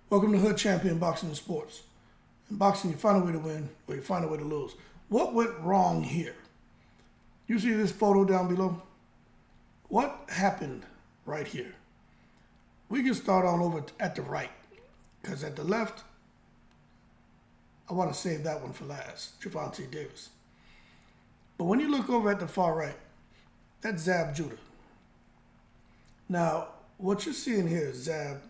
Welcome to Hood Champion Boxing and Sports. In boxing, you find a way to win or you find a way to lose. What went wrong here? You see this photo down below? What happened right here? We can start on over at the right, because at the left, I want to save that one for last, Gervonta Davis. But when you look over at the far right, that's Zab Judah. Now, what you're seeing here is Zab,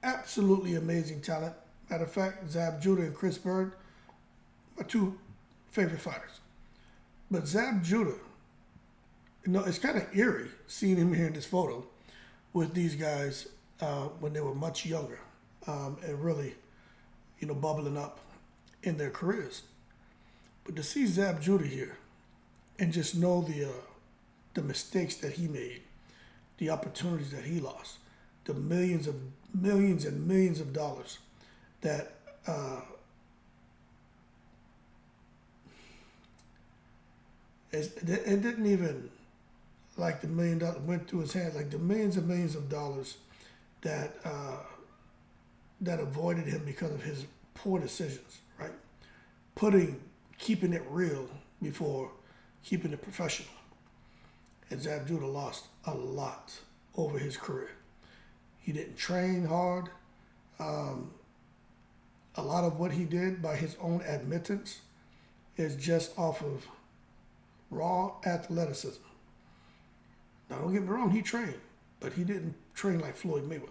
absolutely amazing talent. Matter of fact, Zab Judah and Chris Bird are two favorite fighters. But Zab Judah, it's kind of eerie seeing him here in this photo with these guys when they were much younger and really, bubbling up in their careers. But to see Zab Judah here and just know the mistakes that he made, the opportunities that he lost, the millions and millions of dollars that it didn't even like the $1 million went through his hands, like the millions and millions of dollars that that avoided him because of his poor decisions, right? Keeping it real before keeping it professional. And Zab Judah lost a lot over his career. He didn't train hard. A lot of what he did, by his own admittance, is just off of raw athleticism. Now, don't get me wrong, he trained, but he didn't train like Floyd Mayweather.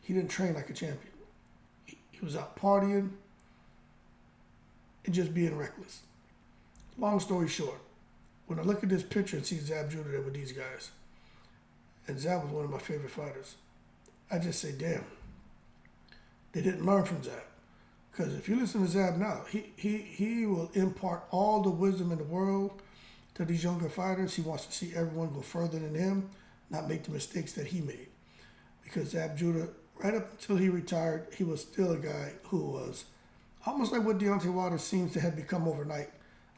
He didn't train like a champion. He was out partying and just being reckless. Long story short, when I look at this picture and see Zab Judah there with these guys, and Zab was one of my favorite fighters, I just say, damn, they didn't learn from Zab. Because if you listen to Zab now, he will impart all the wisdom in the world to these younger fighters. He wants to see everyone go further than him, not make the mistakes that he made. Because Zab Judah, right up until he retired, he was still a guy who was almost like what Deontay Wilder seems to have become overnight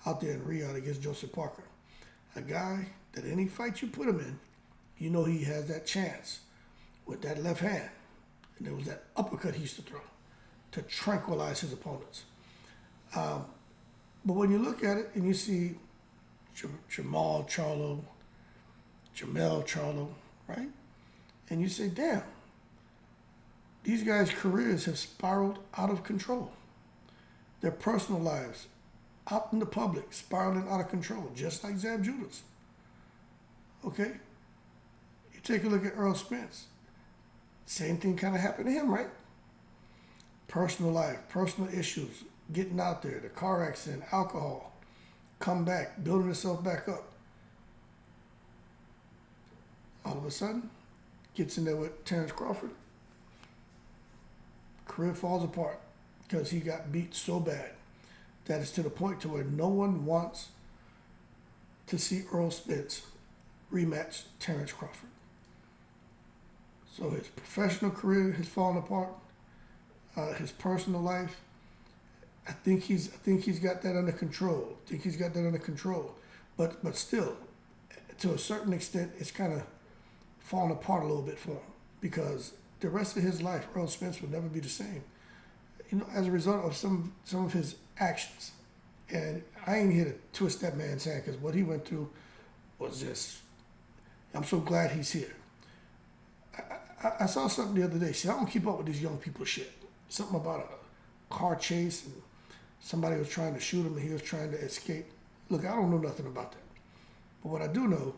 out there in Riyadh against Joseph Parker. A guy that any fight you put him in, he has that chance with that left hand. And there was that uppercut he used to throw to tranquilize his opponents. But when you look at it and you see Jamel Charlo, right? And you say, damn, these guys' careers have spiraled out of control. Their personal lives out in the public, spiraling out of control, just like Zab Judah's. Okay? You take a look at Earl Spence. Same thing kind of happened to him, right? Personal life, personal issues, getting out there, the car accident, alcohol, come back, building himself back up. All of a sudden, gets in there with Terrence Crawford. Career falls apart because he got beat so bad that it's to the point to where no one wants to see Earl Spence rematch Terrence Crawford. So his professional career has fallen apart. His personal life, I think he's got that under control. But still, to a certain extent, it's kind of fallen apart a little bit for him, because the rest of his life, Earl Spence would never be the same. As a result of some of his actions. And I ain't here to twist that man's hand, because what he went through was just, I'm so glad he's here. I saw something the other day. See, I don't keep up with these young people shit. Something about a car chase and somebody was trying to shoot him and he was trying to escape. Look, I don't know nothing about that. But what I do know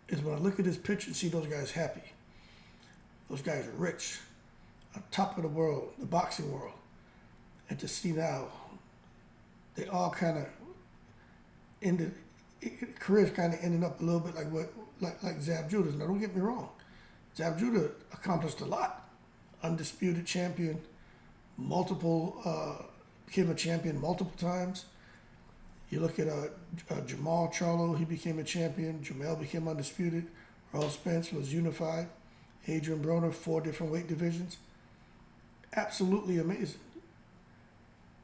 is when I look at this picture and see those guys happy, those guys are rich, on top of the world, the boxing world, and to see now they all kind of ended, careers kind of ended up a little bit like Zab Judah's. Now, don't get me wrong. Zab Judah accomplished a lot. Undisputed champion, became a champion multiple times. You look at Jamel Charlo, he became a champion. Jamel became undisputed. Earl Spence was unified. Adrian Broner, 4 different weight divisions. Absolutely amazing.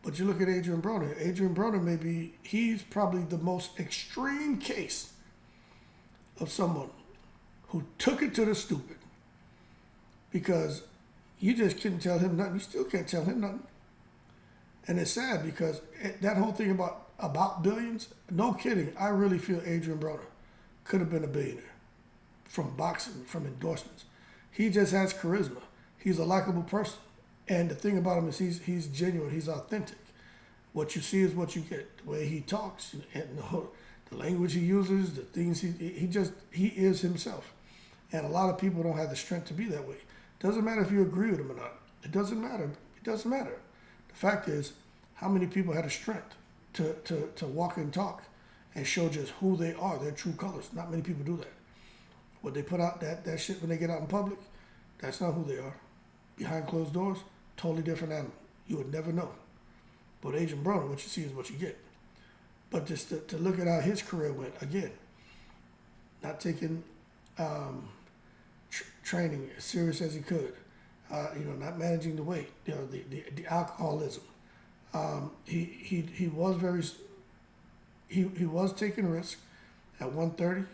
But you look at Adrian Broner. Adrian Broner, he's probably the most extreme case of someone who took it to the stupid. Because You just couldn't tell him nothing. You still can't tell him nothing. And it's sad because that whole thing about billions, no kidding, I really feel Adrian Broner could have been a billionaire from boxing, from endorsements. He just has charisma. He's a likable person. And the thing about him is he's genuine, he's authentic. What you see is what you get. The way he talks, and the language he uses, the things he is himself. And a lot of people don't have the strength to be that way. Doesn't matter if you agree with him or not. It doesn't matter. It doesn't matter. The fact is, how many people had the strength to walk and talk and show just who they are, their true colors. Not many people do that. What they put out, that shit when they get out in public, that's not who they are. Behind closed doors, totally different animal. You would never know. But Adrian Broner, what you see is what you get. But just to look at how his career went, again, not taking training as serious as he could, not managing the weight, the alcoholism. He was taking risks at 130,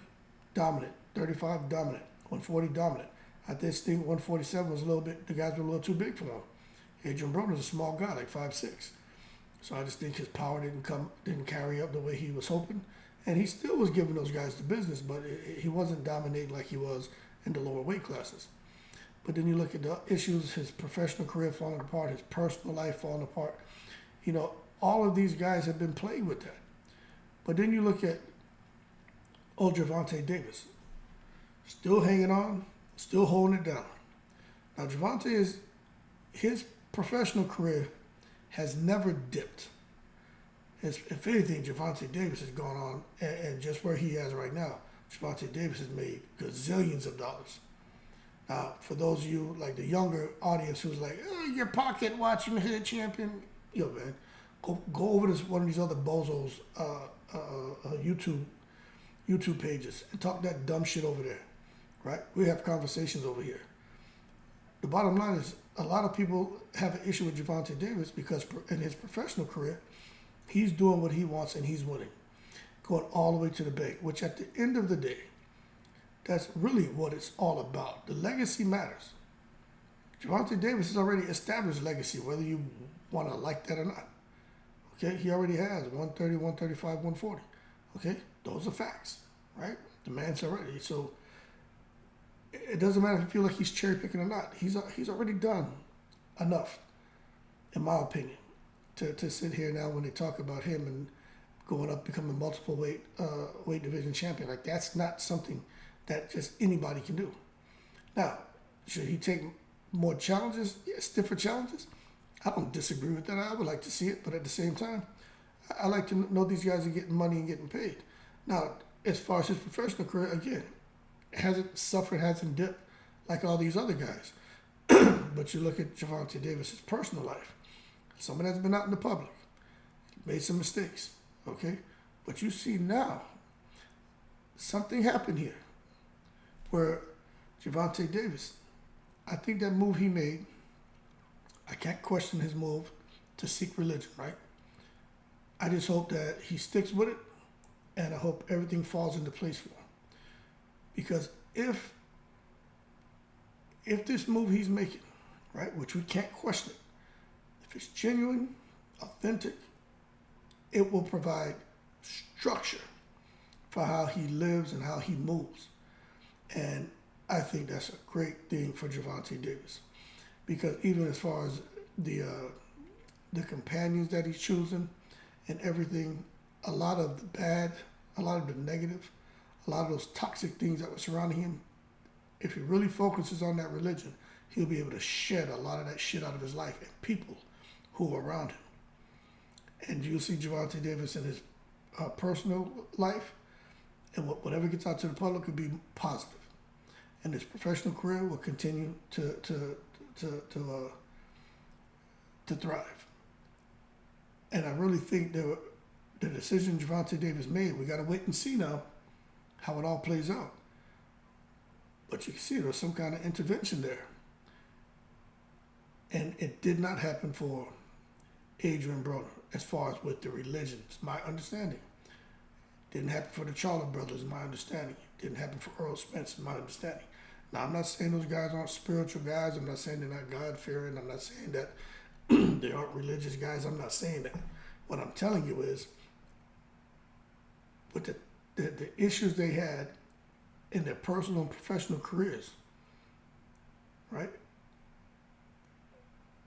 dominant, 35, dominant, 140, dominant. I just think 147 was the guys were a little too big for him. Adrian Broner is a small guy, like 5'6". So I just think his power didn't carry up the way he was hoping. And he still was giving those guys the business, but he wasn't dominating like he was in the lower weight classes. But then you look at the issues, his professional career falling apart, his personal life falling apart. All of these guys have been plagued with that. But then you look at old Gervonta Davis, still hanging on, still holding it down. Now, Gervonta his professional career has never dipped. If anything, Gervonta Davis has gone on, and just where he is right now, Gervonta Davis has made gazillions of dollars. Now, for those of you, like the younger audience who's like, your pocket watching the Hood Champion, man, go over to one of these other bozos YouTube pages and talk that dumb shit over there, right? We have conversations over here. The bottom line is a lot of people have an issue with Gervonta Davis because in his professional career, he's doing what he wants and he's winning, going all the way to the bank, which at the end of the day, that's really what it's all about. The legacy matters. Gervonta Davis has already established legacy, whether you want to like that or not. Okay, he already has 130, 135, 140. Okay, those are facts, right? The man's already. So it doesn't matter if you feel like he's cherry picking or not. He's already done enough, in my opinion, to sit here now when they talk about him and going up, becoming a multiple weight division champion. Like, that's not something that just anybody can do. Now, should he take more challenges? Yeah, stiffer challenges? I don't disagree with that. I would like to see it, but at the same time, I like to know these guys are getting money and getting paid. Now, as far as his professional career, again, hasn't suffered, hasn't dipped like all these other guys. But you look at Gervonta Davis' personal life. Someone that's been out in the public, made some mistakes, okay? But you see now, something happened here where Gervonta Davis, I think that move he made, I can't question his move to seek religion, right? I just hope that he sticks with it, and I hope everything falls into place for him. Because if this move he's making, right, which we can't question it, if it's genuine, authentic, it will provide structure for how he lives and how he moves. And I think that's a great thing for Gervonta Davis. Because even as far as the companions that he's choosing and everything, a lot of the bad, a lot of the negative, a lot of those toxic things that were surrounding him, if he really focuses on that religion, he'll be able to shed a lot of that shit out of his life and people who are around him. And you'll see Gervonta Davis in his personal life, and whatever gets out to the public will be positive. And his professional career will continue to thrive. And I really think the decision Gervonta Davis made, we got to wait and see now how it all plays out. But you can see there's some kind of intervention there. And it did not happen for Adrian Broner as far as with the religion. It's my understanding. Didn't happen for the Charlo brothers, my understanding. Didn't happen for Earl Spence, my understanding. Now, I'm not saying those guys aren't spiritual guys. I'm not saying they're not God-fearing. I'm not saying that they aren't religious guys. I'm not saying that. What I'm telling you is, with the issues they had in their personal and professional careers, right?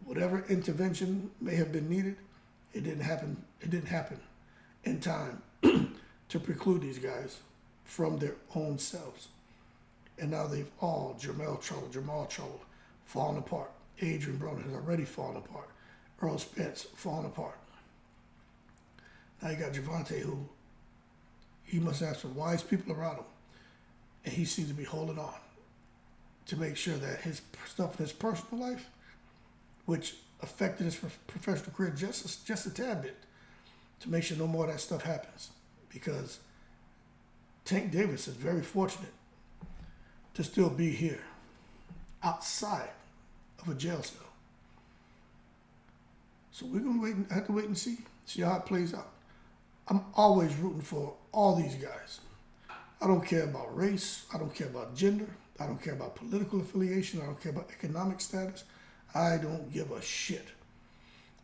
Whatever intervention may have been needed, it didn't happen. It didn't happen in time to preclude these guys from their own selves. And now they've all, Jamal Charlo, fallen apart. Adrian Broner has already fallen apart. Earl Spence, fallen apart. Now you got Gervonta, who he must have some wise people around him. And he seems to be holding on to make sure that his stuff in his personal life, which affected his professional career just a tad bit, to make sure no more of that stuff happens. Because Tank Davis is very fortunate to still be here, outside of a jail cell. So we're gonna have to wait and see how it plays out. I'm always rooting for all these guys. I don't care about race. I don't care about gender. I don't care about political affiliation. I don't care about economic status. I don't give a shit.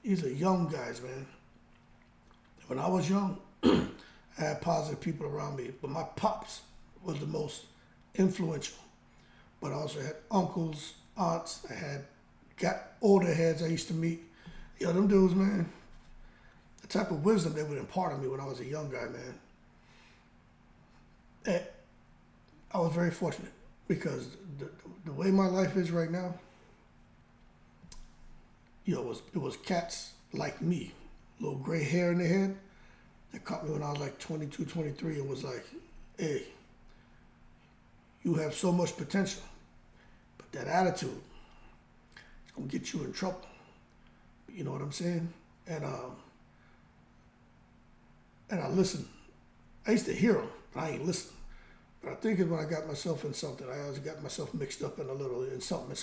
These are young guys, man. When I was young, I had positive people around me, but my pops was the most influential. But I also had uncles, aunts. I got older heads I used to meet. Yo, them dudes, man, the type of wisdom they would impart on me when I was a young guy, man. And I was very fortunate because the way my life is right now, it was cats like me, little gray hair in their head, that caught me when I was like 22, 23 and was like, hey, you have so much potential, but that attitude is going to get you in trouble. You know what I'm saying? And I listened. I used to hear them, but I ain't listening. But I think when I got myself in something, I always got myself mixed up in something.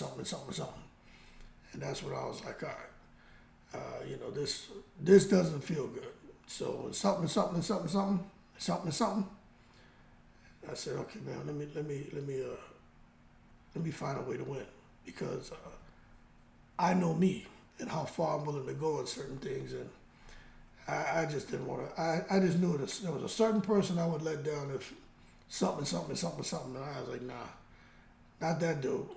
And that's when I was like, all right, this doesn't feel good. So something. I said, okay, man, let me find a way to win, because I know me and how far I'm willing to go in certain things, and I just didn't want to. I just knew there was a certain person I would let down if something, and I was like, nah, not that dude,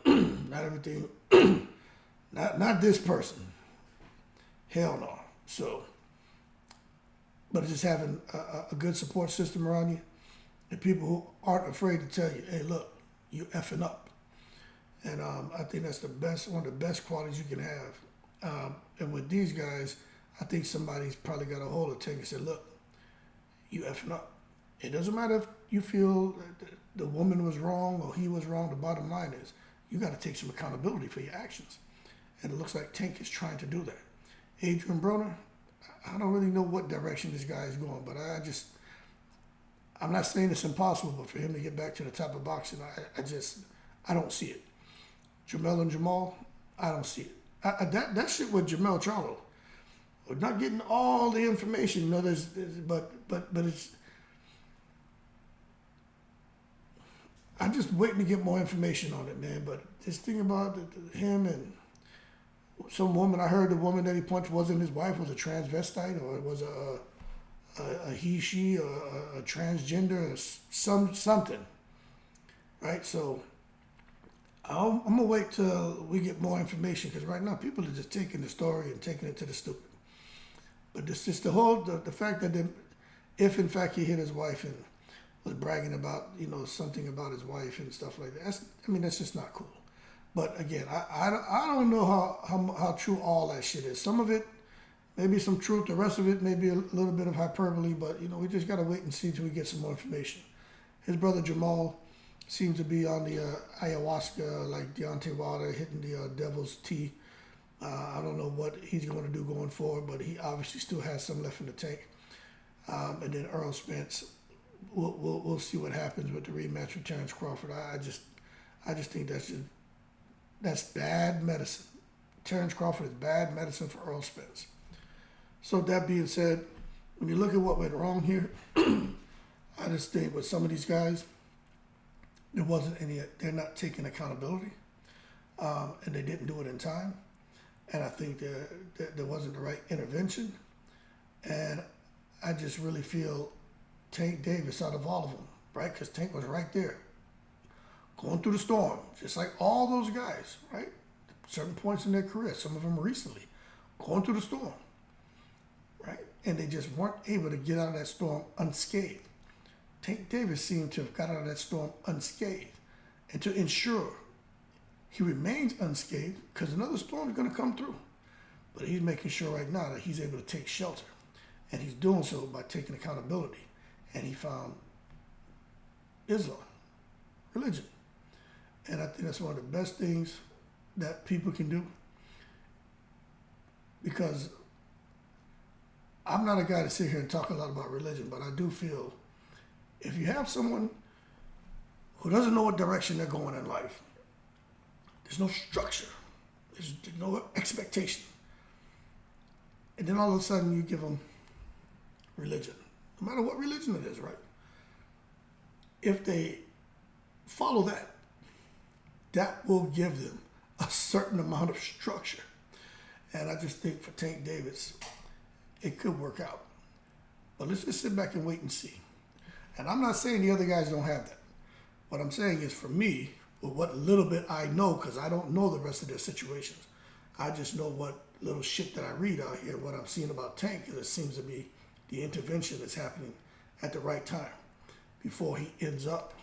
not everything, not this person, hell no. So, but just having a good support system around you, and people who aren't afraid to tell you, hey, look, you effing up. And I think that's one of the best qualities you can have. And with these guys, I think somebody's probably got a hold of Tank and said, look, you effing up. It doesn't matter if you feel the woman was wrong or he was wrong. The bottom line is you got to take some accountability for your actions. And it looks like Tank is trying to do that. Adrian Broner, I don't really know what direction this guy is going, but I'm not saying it's impossible, but for him to get back to the top of boxing, I don't see it. Jamel and Jamal, I don't see it. That shit with Jamal Charlo, we're not getting all the information, but it's. I'm just waiting to get more information on it, man. But this thing about him and some woman, I heard the woman that he punched wasn't his wife, was a transvestite, or it was a he, she, or a transgender, or something, right? So I'm gonna wait till we get more information, because right now people are just taking the story and taking it to the stupid. But it's just the fact that if in fact he hit his wife and was bragging about something about his wife and stuff like that, that's just not cool. But again, I don't know how true all that shit is. Some of it, maybe some truth. The rest of it may be a little bit of hyperbole. But we just gotta wait and see till we get some more information. His brother Jamal seems to be on the ayahuasca, like Deontay Wilder, hitting the devil's tea. I don't know what he's going to do going forward, but he obviously still has some left in the tank. And then Earl Spence, we'll see what happens with the rematch with Terrence Crawford. I just think that's bad medicine. Terrence Crawford is bad medicine for Earl Spence. So that being said, when you look at what went wrong here, I just think with some of these guys, there wasn't any. They're not taking accountability, and they didn't do it in time. And I think there wasn't the right intervention. And I just really feel Tank Davis out of all of them, right? Because Tank was right there, going through the storm, just like all those guys, right? Certain points in their career, some of them recently, going through the storm, right? And they just weren't able to get out of that storm unscathed. Tank Davis seemed to have got out of that storm unscathed. And to ensure he remains unscathed, because another storm is going to come through. But he's making sure right now that he's able to take shelter. And he's doing so by taking accountability. And he found Islam, religion. And I think that's one of the best things that people can do. Because I'm not a guy to sit here and talk a lot about religion, but I do feel if you have someone who doesn't know what direction they're going in life, there's no structure, there's no expectation, and then all of a sudden you give them religion, no matter what religion it is, right? If they follow that, that will give them a certain amount of structure. And I just think for Tank Davis, it could work out. But let's just sit back and wait and see. And I'm not saying the other guys don't have that. What I'm saying is for me, with what little bit I know, because I don't know the rest of their situations. I just know what little shit that I read out here, what I'm seeing about Tank, because it seems to be the intervention that's happening at the right time before he ends up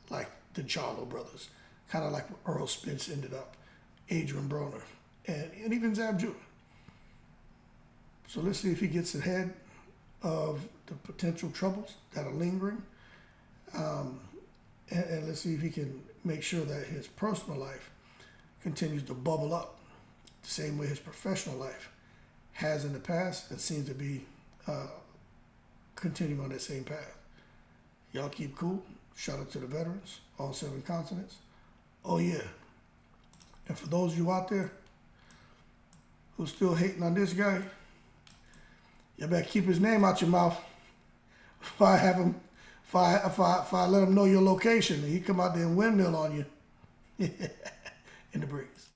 like the Charlo brothers, kind of like Earl Spence ended up, Adrian Broner, and even Zab Judah. So let's see if he gets ahead of the potential troubles that are lingering. And let's see if he can make sure that his personal life continues to bubble up the same way his professional life has in the past and seems to be continuing on that same path. Y'all keep cool. Shout out to the veterans, all 7 continents. Oh yeah. And for those of you out there who's still hating on this guy, you better keep his name out your mouth. If I have him, if I let him know your location, and he come out there and windmill on you in the breeze.